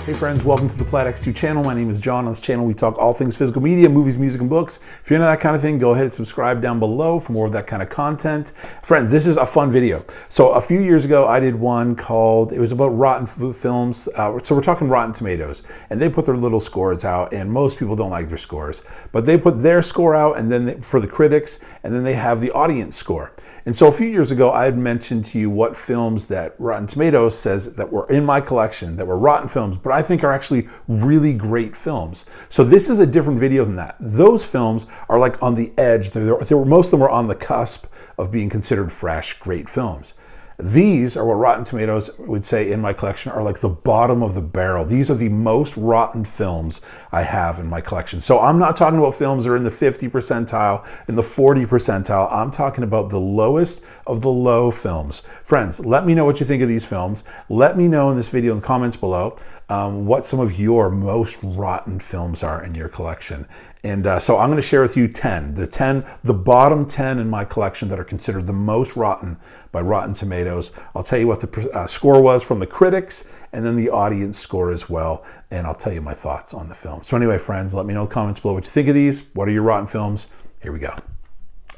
Hey friends, welcome to the Plaid X2 channel. My name is John. On this channel we talk all things physical media, movies, music, and books. If you're into that kind of thing, go ahead and subscribe down below for more of that kind of content. Friends, this is a fun video. So a few years ago I did one called, it was about rotten films. So we're talking Rotten Tomatoes, and they put their little scores out, and most people don't like their scores. But they put their score out and then for the critics, and then they have the audience score. And so a few years ago I had mentioned to you what films that Rotten Tomatoes says that were in my collection, that were rotten films, but I think are actually really great films. So this is a different video than that. Those films are like on the edge. Most of them are on the cusp of being considered fresh, great films. These are what Rotten Tomatoes would say in my collection are like the bottom of the barrel. These are the most rotten films I have in my collection. So I'm not talking about films that are in the 50 percentile, in the 40 percentile. I'm talking about the lowest of the low films. Friends, let me know what you think of these films. Let me know in this video in the comments below what some of your most rotten films are in your collection. And so I'm going to share with you the bottom 10 in my collection that are considered the most rotten by Rotten Tomatoes. I'll tell you what the score was from the critics and then the audience score as well. And I'll tell you my thoughts on the film. So anyway, friends, let me know in the comments below what you think of these. What are your rotten films? Here we go.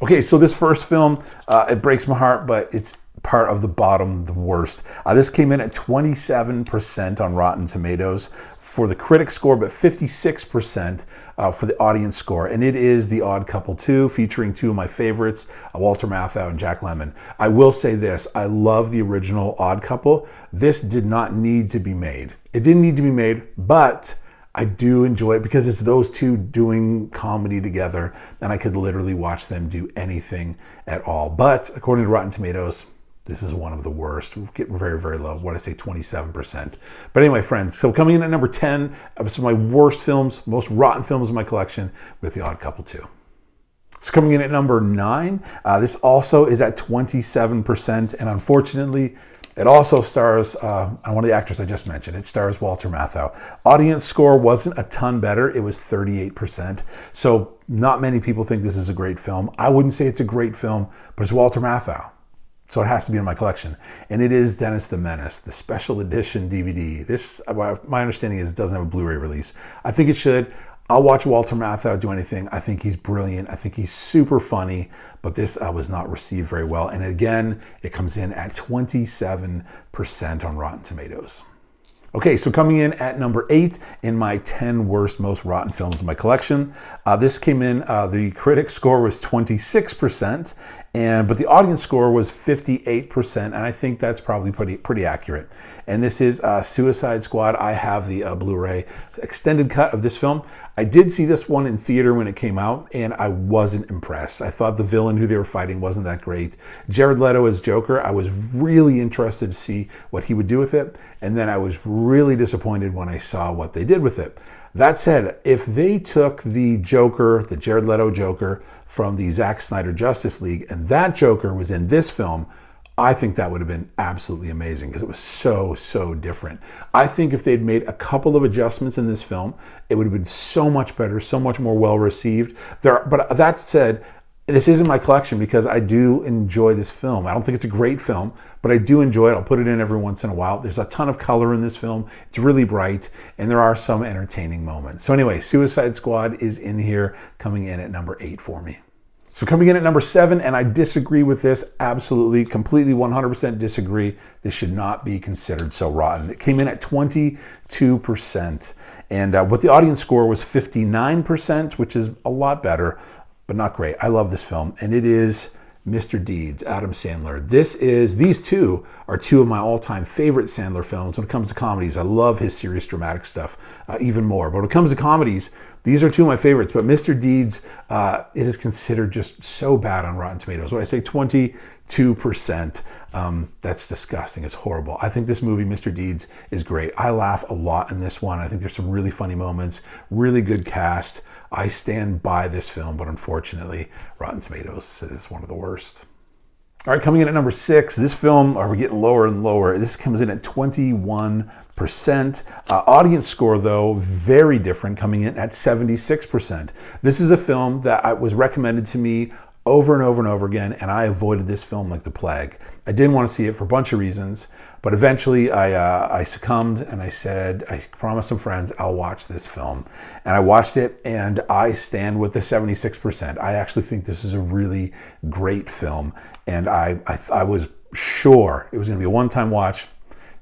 Okay, so this first film, it breaks my heart, but it's part of the bottom, the worst. This came in at 27% on Rotten Tomatoes for the critic score, but 56% for the audience score. And it is The Odd Couple 2, featuring two of my favorites, Walter Matthau and Jack Lemmon. I will say this, I love the original Odd Couple. This did not need to be made. It didn't need to be made, but I do enjoy it because it's those two doing comedy together, and I could literally watch them do anything at all. But according to Rotten Tomatoes, this is one of the worst. We're getting very, very low. What did I say, 27%. But anyway, friends, so coming in at number 10 of some of my worst films, most rotten films in my collection, with The Odd Couple 2. So coming in at number 9, this also is at 27%, and unfortunately, it also stars one of the actors I just mentioned. It stars Walter Matthau. Audience score wasn't a ton better. It was 38%. So not many people think this is a great film. I wouldn't say it's a great film, but it's Walter Matthau. So it has to be in my collection. And it is Dennis the Menace, the special edition DVD. This, my understanding is it doesn't have a Blu-ray release. I think it should. I'll watch Walter Matthau do anything. I think he's brilliant. I think he's super funny, but this was not received very well. And again, it comes in at 27% on Rotten Tomatoes. Okay, so coming in at number 8 in my 10 worst, most rotten films in my collection. This came in, the critic score was 26%, but the audience score was 58%, and I think that's probably pretty accurate. And this is Suicide Squad. I have the Blu-ray extended cut of this film. I did see this one in theater when it came out, and I wasn't impressed. I thought the villain who they were fighting wasn't that great. Jared Leto as Joker, I was really interested to see what he would do with it, and then I was really disappointed when I saw what they did with it. That said, if they took the Joker, the Jared Leto Joker, from the Zack Snyder Justice League, and that Joker was in this film, I think that would have been absolutely amazing because it was so different. I think if they'd made a couple of adjustments in this film, it would have been so much better, so much more well received. But that said, this isn't my collection because I do enjoy this film. I don't think it's a great film, but I do enjoy it. I'll put it in every once in a while. There's a ton of color in this film. It's really bright, and there are some entertaining moments. So anyway, Suicide Squad is in here, coming in at number 8 for me. So coming in at number 7, and I disagree with this, absolutely, completely, 100% disagree. This should not be considered so rotten. It came in at 22%, and but the audience score was 59%, which is a lot better, but not great. I love this film, and it is Mr. Deeds, Adam Sandler. These two are two of my all-time favorite Sandler films. When it comes to comedies, I love his serious dramatic stuff even more. But when it comes to comedies, these are two of my favorites. But Mr. Deeds, it is considered just so bad on Rotten Tomatoes. When I say 22%, that's disgusting. It's horrible. I think this movie, Mr. Deeds, is great. I laugh a lot in this one. I think there's some really funny moments, really good cast. I stand by this film, but unfortunately, Rotten Tomatoes says it's one of the worst. All right, coming in at number 6, this film, we're getting lower and lower. This comes in at 21%. Audience score, though, very different, coming in at 76%. This is a film that was recommended to me over and over and over again, and I avoided this film like the plague. I didn't want to see it for a bunch of reasons, but eventually I succumbed, and I said, I promised some friends I'll watch this film. And I watched it, and I stand with the 76%. I actually think this is a really great film, and I was sure it was going to be a one-time watch,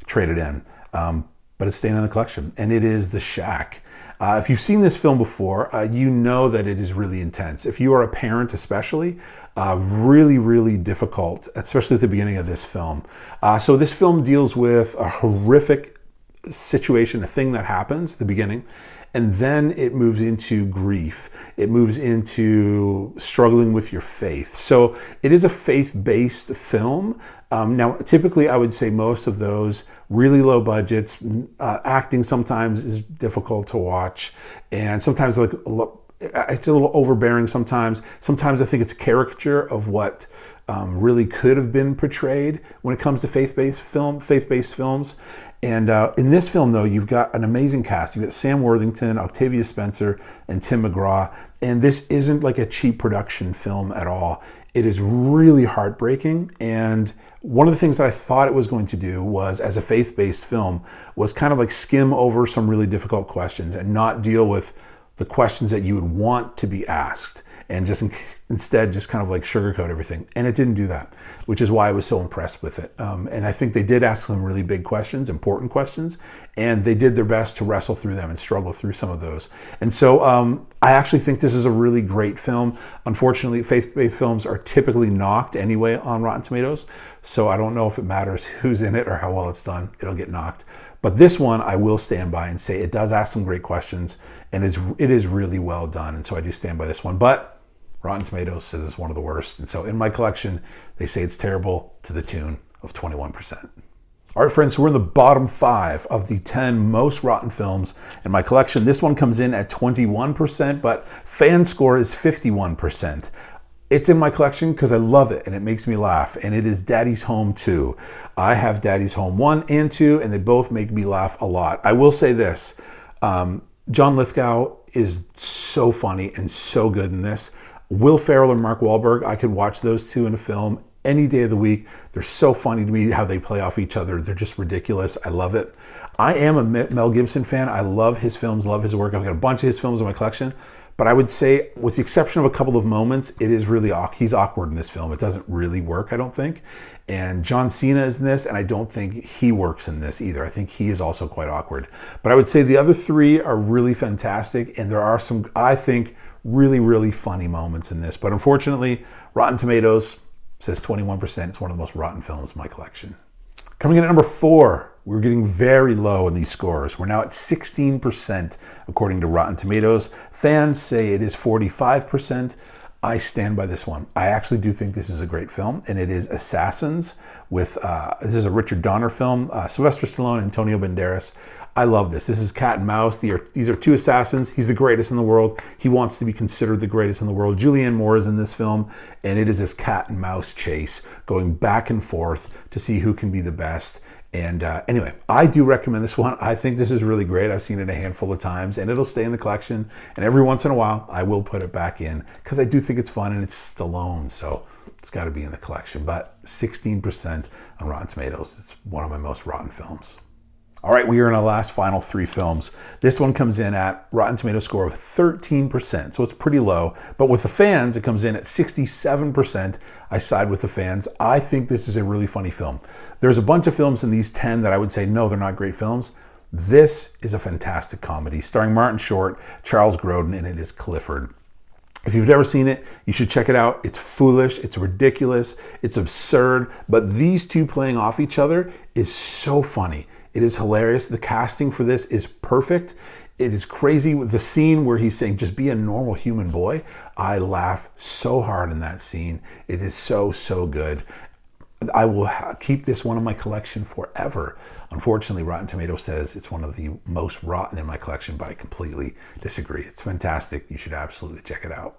trade it in. But it's staying in the collection, and it is The Shack. If you've seen this film before, you know that it is really intense. If you are a parent especially, really, really difficult, especially at the beginning of this film. So this film deals with a horrific situation, a thing that happens at the beginning, and then it moves into grief. It moves into struggling with your faith. So it is a faith-based film. Now, typically, I would say most of those really low budgets, acting sometimes is difficult to watch, and sometimes it's a little overbearing sometimes. Sometimes I think it's a caricature of what really could have been portrayed when it comes to faith-based films. And in this film, though, you've got an amazing cast. You've got Sam Worthington, Octavia Spencer, and Tim McGraw. And this isn't like a cheap production film at all. It is really heartbreaking. And one of the things that I thought it was going to do was, as a faith-based film, was kind of like skim over some really difficult questions and not deal with the questions that you would want to be asked, and just instead just kind of like sugarcoat everything. And it didn't do that, which is why I was so impressed with it. And I think they did ask some really big questions, important questions, and they did their best to wrestle through them and struggle through some of those. And so I actually think this is a really great film. Unfortunately, faith-based films are typically knocked anyway on Rotten Tomatoes, so I don't know if it matters who's in it or how well it's done. It'll get knocked. But this one, I will stand by and say it does ask some great questions, and it is really well done. And so I do stand by this one. But Rotten Tomatoes says it's one of the worst. And so in my collection, they say it's terrible to the tune of 21%. All right, friends, so we're in the bottom 5 of the 10 most rotten films in my collection. This one comes in at 21%, but fan score is 51%. It's in my collection because I love it and it makes me laugh, and it is Daddy's Home 2. I have Daddy's Home 1 and 2, and they both make me laugh a lot. I will say this, John Lithgow is so funny and so good in this. Will Ferrell and Mark Wahlberg, I could watch those two in a film any day of the week. They're so funny to me how they play off each other. They're just ridiculous. I love it. I am a Mel Gibson fan. I love his films, love his work. I've got a bunch of his films in my collection. But I would say, with the exception of a couple of moments, it is really he's awkward in this film. It doesn't really work, I don't think. And John Cena is in this, and I don't think he works in this either. I think he is also quite awkward. But I would say the other three are really fantastic, and there are some, I think, really, really funny moments in this. But unfortunately, Rotten Tomatoes says 21%. It's one of the most rotten films in my collection. Coming in at number 4, we're getting very low in these scores. We're now at 16% according to Rotten Tomatoes. Fans say it is 45%. I stand by this one. I actually do think this is a great film, and it is Assassins with, this is a Richard Donner film, Sylvester Stallone and Antonio Banderas. I love this. This is cat and mouse. These are two assassins. He's the greatest in the world. He wants to be considered the greatest in the world. Julianne Moore is in this film, and it is this cat and mouse chase going back and forth to see who can be the best. And anyway, I do recommend this one. I think this is really great. I've seen it a handful of times, and it'll stay in the collection. And every once in a while, I will put it back in because I do think it's fun, and it's Stallone, so it's got to be in the collection. But 16% on Rotten Tomatoes. It's one of my most rotten films. All right, we are in our last final 3 films. This one comes in at Rotten Tomatoes score of 13%, so it's pretty low. But with the fans, it comes in at 67%. I side with the fans. I think this is a really funny film. There's a bunch of films in these 10 that I would say, no, they're not great films. This is a fantastic comedy starring Martin Short, Charles Grodin, and it is Clifford. If you've never seen it, you should check it out. It's foolish, it's ridiculous, it's absurd, but these two playing off each other is so funny. It is hilarious. The casting for this is perfect. It is crazy with the scene where he's saying, just be a normal human boy. I laugh so hard in that scene. It is so, so good. I will keep this one in my collection forever. Unfortunately, Rotten Tomatoes says it's one of the most rotten in my collection, but I completely disagree. It's fantastic. You should absolutely check it out.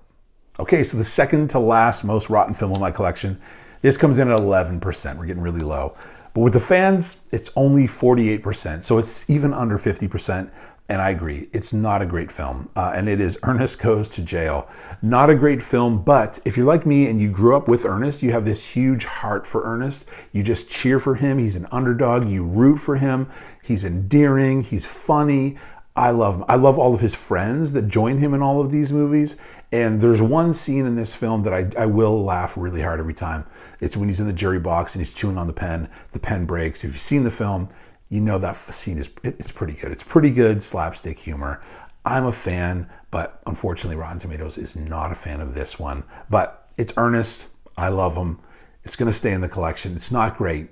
Okay, so the second to last most rotten film in my collection, this comes in at 11%. We're getting really low. But with the fans, it's only 48%, so it's even under 50%. And I agree, it's not a great film. And it is Ernest Goes to Jail. Not a great film, but if you're like me and you grew up with Ernest, you have this huge heart for Ernest. You just cheer for him. He's an underdog. You root for him. He's endearing. He's funny. I love him. I love all of his friends that join him in all of these movies. And there's one scene in this film that I will laugh really hard every time. It's when he's in the jury box and he's chewing on the pen. The pen breaks. If you've seen the film, you know that scene it's pretty good. It's pretty good slapstick humor. I'm a fan, but unfortunately Rotten Tomatoes is not a fan of this one. But it's Ernest. I love him. It's going to stay in the collection. It's not great,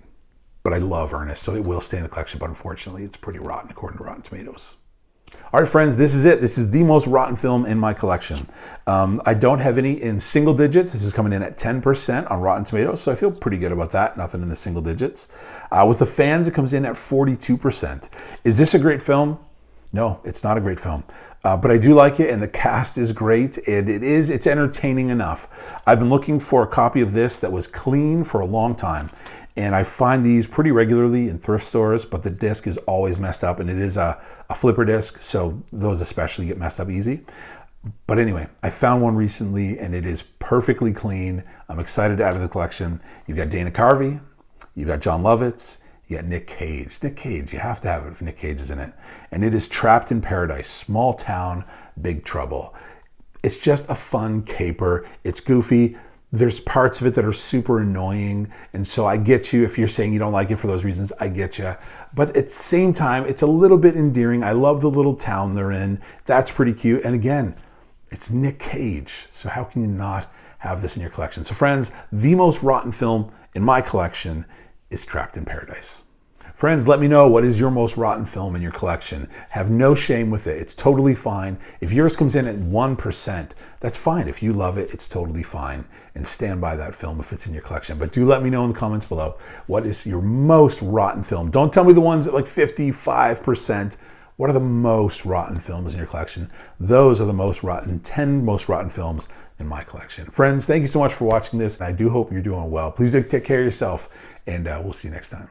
but I love Ernest, so it will stay in the collection. But unfortunately, it's pretty rotten according to Rotten Tomatoes. All right, friends, this is it. This is the most rotten film in my collection. I don't have any in single digits. This is coming in at 10% on Rotten Tomatoes, so I feel pretty good about that. Nothing in the single digits. With the fans, it comes in at 42%. Is this a great film? No, it's not a great film. But I do like it, and the cast is great, and it's entertaining enough. I've been looking for a copy of this that was clean for a long time, and I find these pretty regularly in thrift stores, but the disc is always messed up, and it is a flipper disc, so those especially get messed up easy. But anyway, I found one recently, and it is perfectly clean. I'm excited to add to the collection. You've got Dana Carvey, you've got Jon Lovitz, you got Nick Cage. Nick Cage, you have to have it if Nick Cage is in it. And it is Trapped in Paradise, small town, big trouble. It's just a fun caper. It's goofy. There's parts of it that are super annoying. And so I get you if you're saying you don't like it for those reasons, I get you. But at the same time, it's a little bit endearing. I love the little town they're in. That's pretty cute. And again, it's Nick Cage. So how can you not have this in your collection? So friends, the most rotten film in my collection is Trapped in Paradise. Friends, let me know what is your most rotten film in your collection. Have no shame with it. It's totally fine. If yours comes in at 1%, that's fine. If you love it, it's totally fine. And stand by that film if it's in your collection. But do let me know in the comments below, what is your most rotten film? Don't tell me the ones at like 55%. What are the most rotten films in your collection? Those are the most rotten, 10 most rotten films in my collection. Friends, thank you so much for watching this. I do hope you're doing well. Please take care of yourself, and we'll see you next time.